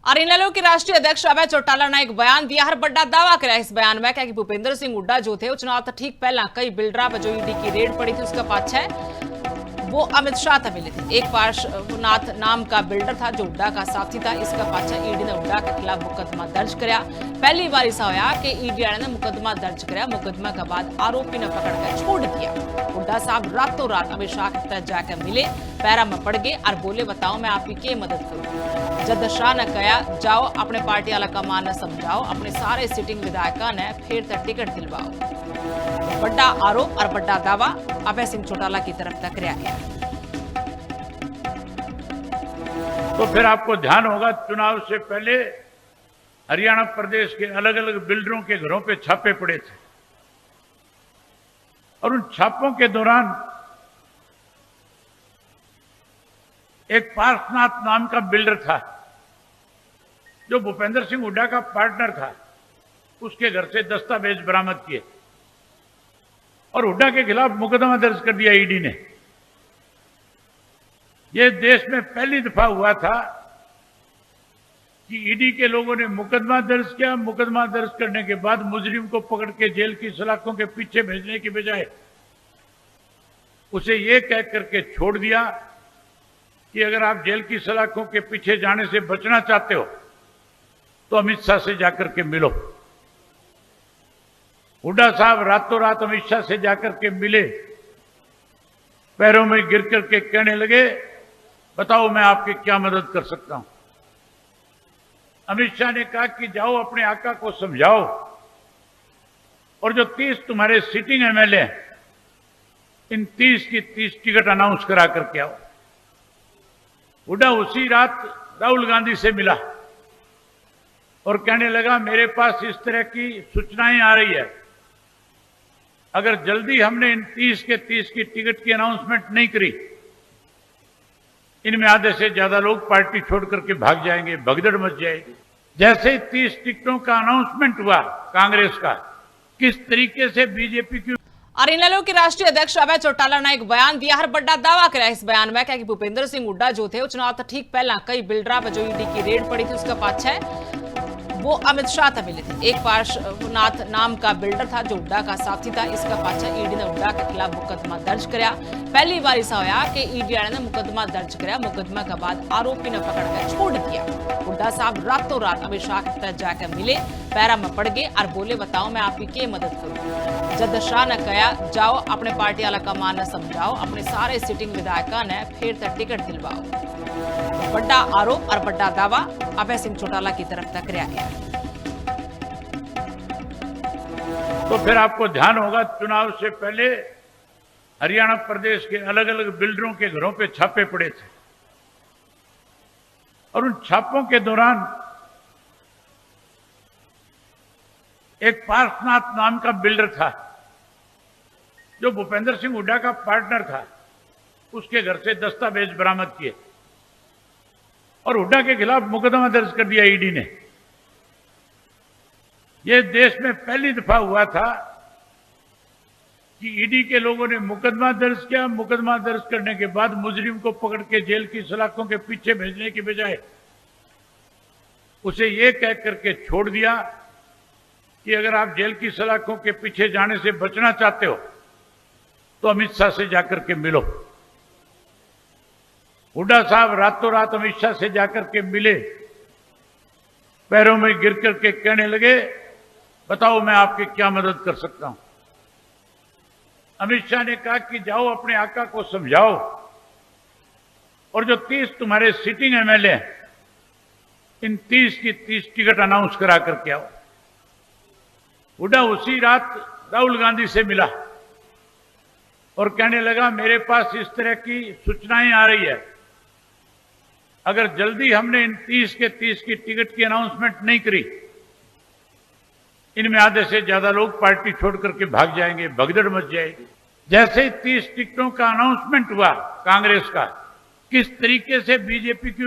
और इनेलो के राष्ट्रीय अध्यक्ष अभय चौटाला ने एक बयान दिया। हर बड़ा दावा कराया इस बयान में कि भूपेंद्र सिंह हुड्डा जो थे चुनाव तो ठीक पहला कई बिल्डरा पर जो ईडी की रेड पड़ी थी उसका पाछा वो अमित शाह था मिले थे। एक पार्श्वनाथ नाम का बिल्डर था जो हुड्डा का साथी था। इसका पाछा ईडी ने हुड्डा के खिलाफ मुकदमा दर्ज कराया। पहली बार ऐसा होया कि ईडी ने मुकदमा दर्ज कराया। मुकदमा के बाद आरोपी ने पकड़कर छोड़ दिया। हुड्डा साहब रातों रात अमित शाह के तहत जाकर मिले, पैरा में पड़ गए और बोले बताओ मैं आपकी क्या मदद करूं। जद शाह ने कहा जाओ अपने पार्टी वाला कमान ने समझाओ, अपने सारे सिटिंग विधायकों ने फिर तक टिकट दिलवाओ। बड़ा आरोप और बड़ा दावा अभय सिंह चौटाला की तरफ तक कराया गया। तो फिर आपको ध्यान होगा चुनाव से पहले हरियाणा प्रदेश के अलग अलग बिल्डरों के घरों पे छापे पड़े थे और उन छापों के दौरान एक पार्श्वनाथ नाम का बिल्डर था जो भूपेंद्र सिंह हुड्डा का पार्टनर था। उसके घर से दस्तावेज बरामद किए और हुड्डा के खिलाफ मुकदमा दर्ज कर दिया ईडी ने। यह देश में पहली दफा हुआ था कि ईडी के लोगों ने मुकदमा दर्ज किया। मुकदमा दर्ज करने के बाद मुजरिम को पकड़ के जेल की सलाखों के पीछे भेजने की बजाय उसे यह कह करके छोड़ दिया कि अगर आप जेल की सलाखों के पीछे जाने से बचना चाहते हो तो अमित शाह से जाकर के मिलो। हुड्डा साहब रातों रात अमित शाह से जाकर के मिले, पैरों में गिर करके कहने लगे बताओ मैं आपकी क्या मदद कर सकता हूं। अमित शाह ने कहा कि जाओ अपने आका को समझाओ और जो 30 तुम्हारे सिटिंग एमएलए हैं इन 30 की 30 टिकट अनाउंस करा करके आओ। हुड्डा उसी रात राहुल गांधी से मिला और कहने लगा मेरे पास इस तरह की सूचनाएं आ रही है, अगर जल्दी हमने इन 30 के 30 की टिकट की अनाउंसमेंट नहीं करी इनमें आधे से ज्यादा लोग पार्टी छोड़ करके भाग जाएंगे, भगदड़ मच जाएगी। जैसे ही 30 टिकटों का अनाउंसमेंट हुआ कांग्रेस का, किस तरीके से बीजेपी की और इनेलो के राष्ट्रीय अध्यक्ष अभय चौटाला ने एक बयान दिया। हर बड़ा दावा कराया इस बयान में कि भूपेंद्र सिंह हुड्डा जो थे चुनाव तो ठीक पहला कई बिल्डरा पर जो ईडी की रेड पड़ी थी उसका पाछा वो अमित शाह था मिले थे। एक पार्श्वनाथ नाम का बिल्डर था जो हुड्डा का साथी था। इसका पाछा ईडी ने हुड्डा के खिलाफ मुकदमा दर्ज कराया। पहली बार ऐसा होया कि ईडी ने मुकदमा दर्ज कराया। मुकदमा के बाद आरोपी ने पकड़कर छोड़ दिया। हुड्डा साहब रातों रात अमित शाह के तहत जाकर मिले, पैरा में पड़ गए और बोले बताओ मैं आपकी क्या मदद करूं। जद शाह ने कहा जाओ अपने पार्टी वाला कमान ने समझाओ, अपने सारे सिटिंग विधायकों ने फिर तक टिकट दिलवाओ। बड़ा आरोप और बड़ा दावा अभय सिंह चौटाला की तरफ तक कराया गया। तो फिर आपको ध्यान होगा चुनाव से पहले हरियाणा प्रदेश के अलग अलग बिल्डरों के घरों पे छापे पड़े थे और उन छापों के दौरान एक पार्श्वनाथ नाम का बिल्डर था जो भूपेंद्र सिंह हुड्डा का पार्टनर था। उसके घर से दस्तावेज बरामद किए और हुड्डा के खिलाफ मुकदमा दर्ज कर दिया ईडी ने। यह देश में पहली दफा हुआ था कि ईडी के लोगों ने मुकदमा दर्ज किया। मुकदमा दर्ज करने के बाद मुजरिम को पकड़ के जेल की सलाखों के पीछे भेजने की बजाय उसे यह कह करके छोड़ दिया कि अगर आप जेल की सलाखों के पीछे जाने से बचना चाहते हो तो अमित शाह से जाकर के मिलो। हुड्डा साहब रातों रात अमित शाह से जाकर के मिले, पैरों में गिर करके कहने लगे बताओ मैं आपकी क्या मदद कर सकता हूं। अमित शाह ने कहा कि जाओ अपने आका को समझाओ और जो 30 तुम्हारे सिटिंग एमएलए हैं इन 30 की 30 टिकट अनाउंस करा करके आओ। हुड्डा उसी रात राहुल गांधी से मिला और कहने लगा मेरे पास इस तरह की सूचनाएं आ रही है, अगर जल्दी हमने इन 30 के 30 की टिकट की अनाउंसमेंट नहीं करी इनमें आधे से ज्यादा लोग पार्टी छोड़ करके भाग जाएंगे, भगदड़ मच जाएगी। जैसे ही 30 टिकटों का अनाउंसमेंट हुआ कांग्रेस का, किस तरीके से बीजेपी की